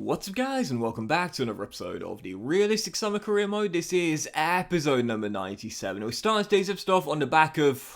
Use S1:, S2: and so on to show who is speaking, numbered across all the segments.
S1: What's up guys, and welcome back to another episode of the Realistic Summer Career Mode. This is episode number 97. We're starting today's episode off on the back of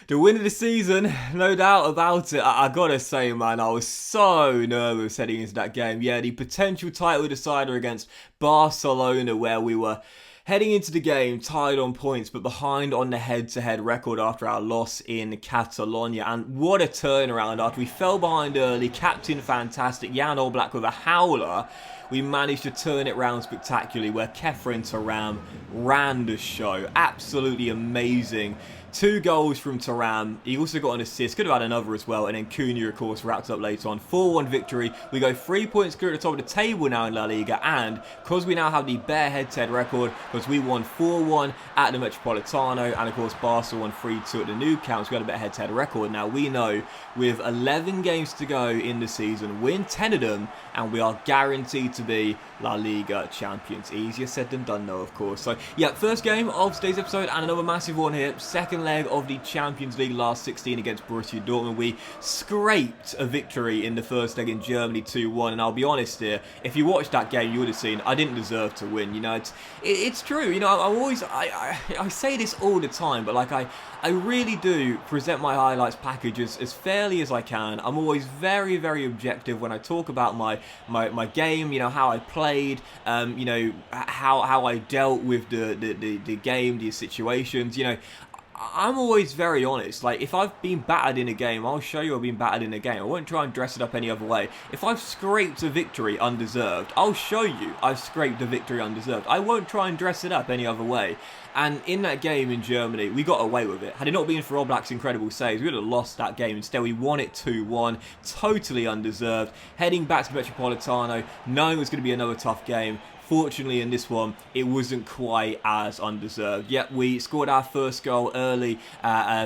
S1: the win of the season, no doubt about it. I gotta say, man, I was so nervous heading into that game. Yeah, the potential title decider against Barcelona, where we were heading into the game tied on points but behind on the head-to-head record after our loss in Catalonia. And what a turnaround after we fell behind early. Captain fantastic, Jan Oblak with a howler. We managed to turn it round spectacularly where Kefren Thuram ran the show. Absolutely amazing. 2 goals from Thuram. He also got an assist. Could have had another as well. And then Cunha, of course, wrapped up later on. 4-1 victory. We go 3 points clear at the top of the table now in La Liga. And because we now have the bare head-to-head record, because we won 4-1 at the Metropolitano, and of course Barca won 3-2 at the Nou Camp, so we had a better head-to-head record. Now we know with 11 games to go in the season, win 10 of them, and we are guaranteed to be La Liga champions. Easier said than done though, of course. So yeah, first game of today's episode and another massive one here. Second leg of the Champions League last 16 against Borussia Dortmund. We scraped a victory in the first leg in Germany 2-1, and I'll be honest here, if you watched that game you would have seen I didn't deserve to win. You know, it's true. You know, I say this all the time, but like I really do present my highlights package as fairly as I can. I'm always very, very objective when I talk about my game, you know, how I played, you know, how I dealt with the game, the situations, you know. I'm always very honest. Like, if I've been battered in a game, I'll show you I've been battered in a game. I won't try and dress it up any other way. If I've scraped a victory undeserved, I'll show you I've scraped a victory undeserved. I won't try and dress it up any other way. And in that game in Germany, we got away with it. Had it not been for Oblak's incredible saves, we would have lost that game. Instead, we won it 2-1. Totally undeserved. Heading back to Metropolitano, knowing it was going to be another tough game. Fortunately, in this one, it wasn't quite as undeserved. Yet we scored our first goal early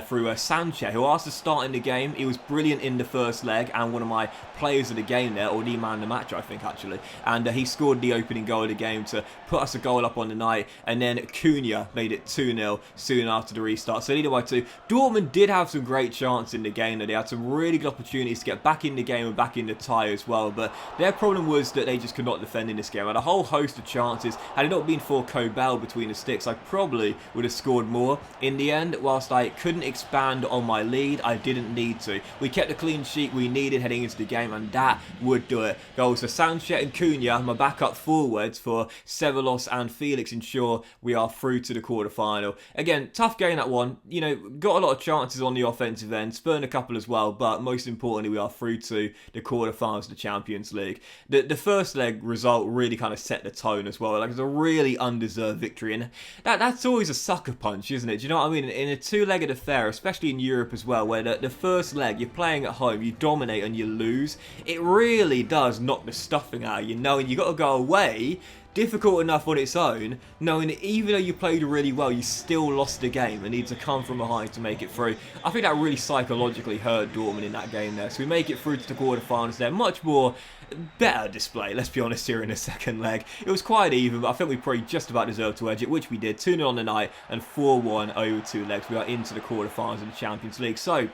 S1: through Sanchez, who asked to start in the game. He was brilliant in the first leg and one of my players of the game there, or the man of the match, I think, actually. And he scored the opening goal of the game to put us a goal up on the night. And then Cunha made it 2-0 soon after the restart. So leading by 2. Dortmund did have some great chances in the game. They had some really good opportunities to get back in the game and back in the tie as well. But their problem was that they just could not defend in this game. And a whole host of chances. Had it not been for Kobel between the sticks, I probably would have scored more. In the end, whilst I couldn't expand on my lead, I didn't need to. We kept the clean sheet we needed heading into the game, and that would do it. Goals for Sanchez and Cunha, my backup forwards for Ceballos and Felix, ensure we are through to the quarterfinal. Again, tough game that one. You know, got a lot of chances on the offensive end, spurned a couple as well, but most importantly, we are through to the quarterfinals of the Champions League. The first leg result really kind of set the tone as well. Like, it's a really undeserved victory, and that's always a sucker punch, isn't it? Do you know what I mean? In a two-legged affair, especially in Europe as well, where the first leg you're playing at home, you dominate and you lose, it really does knock the stuffing out of you, knowing you got to go away. Difficult enough on its own, knowing that even though you played really well, you still lost the game and need to come from behind to make it through. I think that really psychologically hurt Dortmund in that game there. So we make it through to the quarterfinals there. Much more better display, let's be honest, here in the second leg. It was quite even, but I think we probably just about deserved to edge it, which we did. 2-0 on the night and 4-1 over 2 legs. We are into the quarterfinals of the Champions League. So,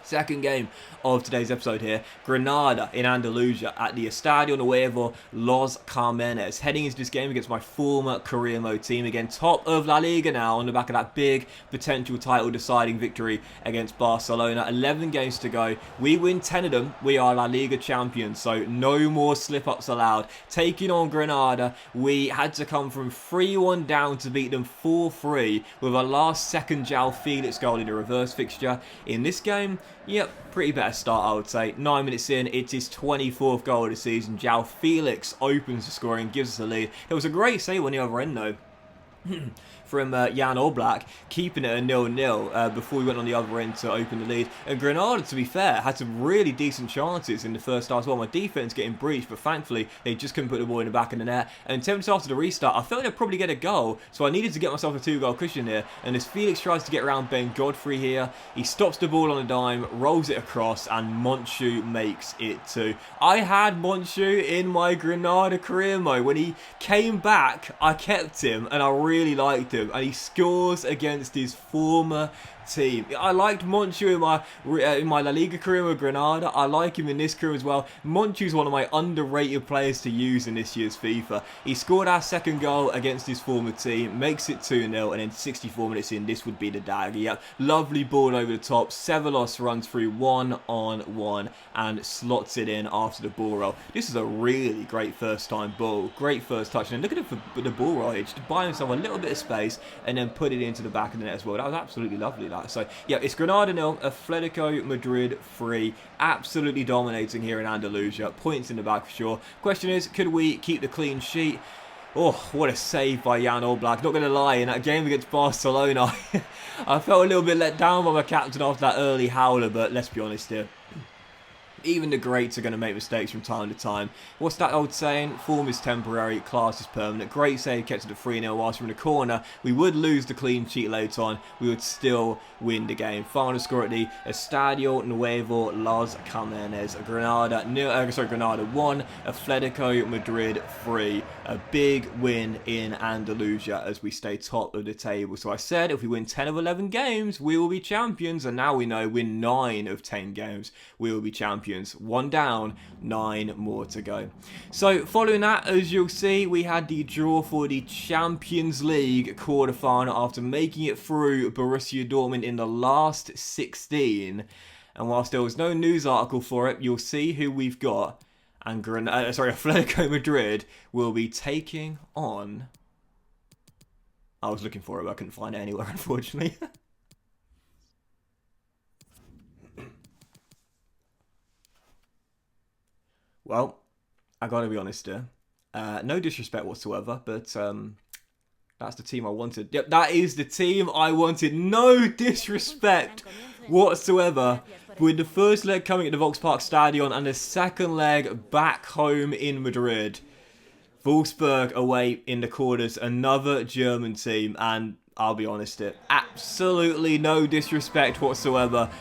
S1: second game of today's episode here, Granada in Andalusia at the Estadio Nuevo Los Carmenes. Heading into this game against my former career mode team, again top of La Liga now on the back of that big potential title deciding victory against Barcelona. 11 games to go. We win 10 of them. We are La Liga champions, so no more slip-ups allowed. Taking on Granada, we had to come from 3-1 down to beat them 4-3 with a last-second João Felix goal in the reverse fixture. In this game, yep, pretty better start, I would say. 9 minutes in, it's his 24th goal of the season. João Felix opens the scoring, gives us the lead. It was a great save on the other end, though. From Jan Oblak, keeping it a 0-0 before we went on the other end to open the lead. And Granada, to be fair, had some really decent chances in the first half as well. My defence getting breached, but thankfully they just couldn't put the ball in the back of the net. And 10 minutes after the restart, I felt they'd probably get a goal, so I needed to get myself a 2-goal cushion here. And as Felix tries to get around Ben Godfrey here, he stops the ball on a dime, rolls it across, and Monchu makes it 2. I had Monchu in my Granada career mode. When he came back, I kept him, and I really liked him. And he scores against his former team. I liked Monchu in my La Liga career with Granada. I like him in this career as well. Monchu's one of my underrated players to use in this year's FIFA. He scored our second goal against his former team, makes it 2-0, and then 64 minutes in, this would be the dagger. Yeah, lovely ball over the top. Sevelos runs through 1-on-1 and slots it in after the ball roll. This is a really great first time ball. Great first touch. And look at it for the ball roll here. Just to buy himself a little bit of space and then put it into the back of the net as well. That was absolutely lovely, that. So, yeah, it's Granada 0, Atletico Madrid 3. Absolutely dominating here in Andalusia. Points in the back for sure. Question is, could we keep the clean sheet? Oh, what a save by Jan Oblak. Not going to lie, in that game against Barcelona, I felt a little bit let down by my captain after that early howler, but let's be honest here. Even the greats are going to make mistakes from time to time. What's that old saying? Form is temporary, class is permanent. Great save, kept it at 3-0 whilst we're in the corner. We would lose the clean sheet later on. We would still win the game. Final score at the Estadio Nuevo Las Camenes. Granada 1, Atletico Madrid 3. A big win in Andalusia as we stay top of the table. So I said if we win 10 of 11 games, we will be champions. And now we know win 9 of 10 games, we will be champions. 1 down, 9 more to go. So following that, as you'll see, we had the draw for the Champions League quarterfinal after making it through Borussia Dortmund in the last 16. And whilst there was no news article for it, you'll see who we've got. And Atletico Madrid will be taking on... I was looking for it, but I couldn't find it anywhere, unfortunately. Well, I gotta be honest here. No disrespect whatsoever, but that's the team I wanted. Yep, that is the team I wanted. No disrespect whatsoever. With the first leg coming at the Volkspark Stadion and the second leg back home in Madrid. Wolfsburg away in the quarters, another German team, and I'll be honest here, absolutely no disrespect whatsoever.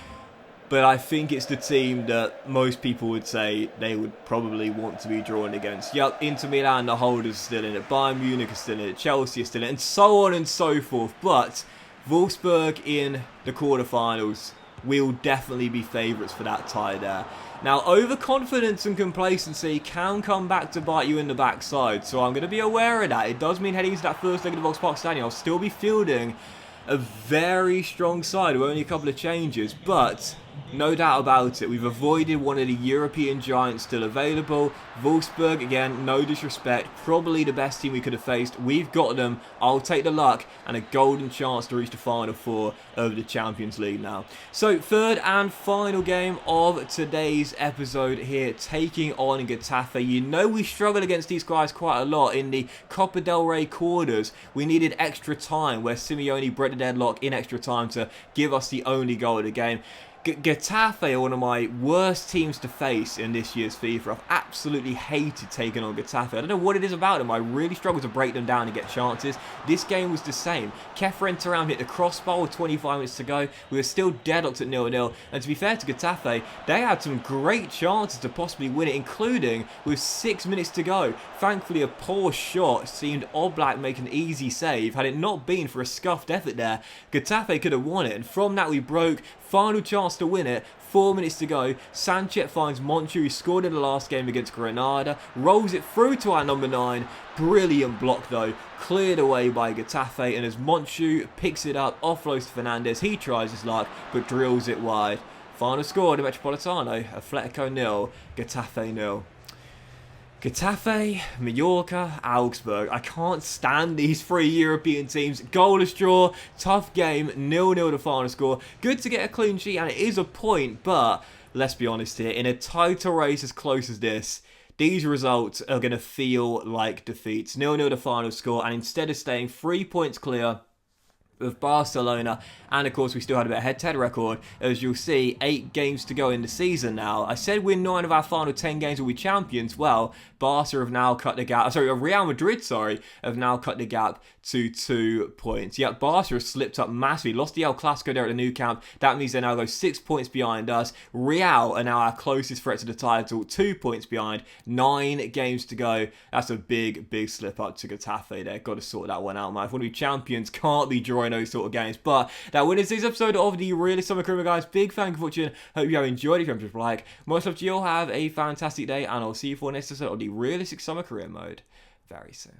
S1: But I think it's the team that most people would say they would probably want to be drawn against. Yep, Inter Milan, the holders, are still in it. Bayern Munich are still in it. Chelsea are still in it. And so on and so forth. But Wolfsburg in the quarterfinals will definitely be favourites for that tie there. Now, overconfidence and complacency can come back to bite you in the backside. So I'm going to be aware of that. It does mean heading into that first leg of the Volkspark Stadium, I'll still be fielding a very strong side with only a couple of changes. But... no doubt about it, we've avoided one of the European giants still available. Wolfsburg, again, no disrespect, probably the best team we could have faced. We've got them. I'll take the luck and a golden chance to reach the Final Four of the Champions League now. So, third and final game of today's episode here, taking on Getafe. You know we struggled against these guys quite a lot in the Copa del Rey quarters. We needed extra time, where Simeone broke the deadlock in extra time to give us the only goal of the game. Getafe are one of my worst teams to face in this year's FIFA. I've absolutely hated taking on Getafe. I don't know what it is about them. I really struggle to break them down and get chances. This game was the same. Kefren Turam hit the crossbar with 25 minutes to go. We were still deadlocked at 0-0. And to be fair to Getafe, they had some great chances to possibly win it, including with 6 minutes to go. Thankfully, a poor shot seemed Oblak make an easy save. Had it not been for a scuffed effort there, Getafe could have won it. And from that, we broke. Final chance to win it. 4 minutes to go. Sanchez finds Monchu, who scored in the last game against Granada. Rolls it through to our number 9. Brilliant block though. Cleared away by Getafe. And as Monchu picks it up, offloads to Fernandez. He tries his luck, but drills it wide. Final score, the Metropolitano. Atletico 0, Getafe 0. Getafe, Mallorca, Augsburg. I can't stand these 3 European teams. Goalless draw, tough game, 0-0 the final score. Good to get a clean sheet, and it is a point, but let's be honest here, in a title race as close as this, these results are going to feel like defeats. 0-0 the final score, and instead of staying 3 points clear of Barcelona, and of course we still had a bit of head-to-head record, as you'll see, 8 games to go in the season now. I said win 9 of our final 10 games will be champions. Well, Barca have now cut the gap, Real Madrid, have now cut the gap to 2 points. Yeah, Barca have slipped up massively, lost the El Clasico there at the Nou Camp. That means they now go 6 points behind us. Real are now our closest threat to the title, 2 points behind, 9 games to go. That's a big, big slip up to Getafe there. Got to sort that one out, man. If we want to be champions, can't be drawing in those sort of games. But that will end this episode of the Really Summer Career, guys. Big thank you for watching. Hope you have enjoyed. If you have, just like, most love to you all. Have a fantastic day, and I'll see you for the next episode of the Realistic Summer Career Mode very soon.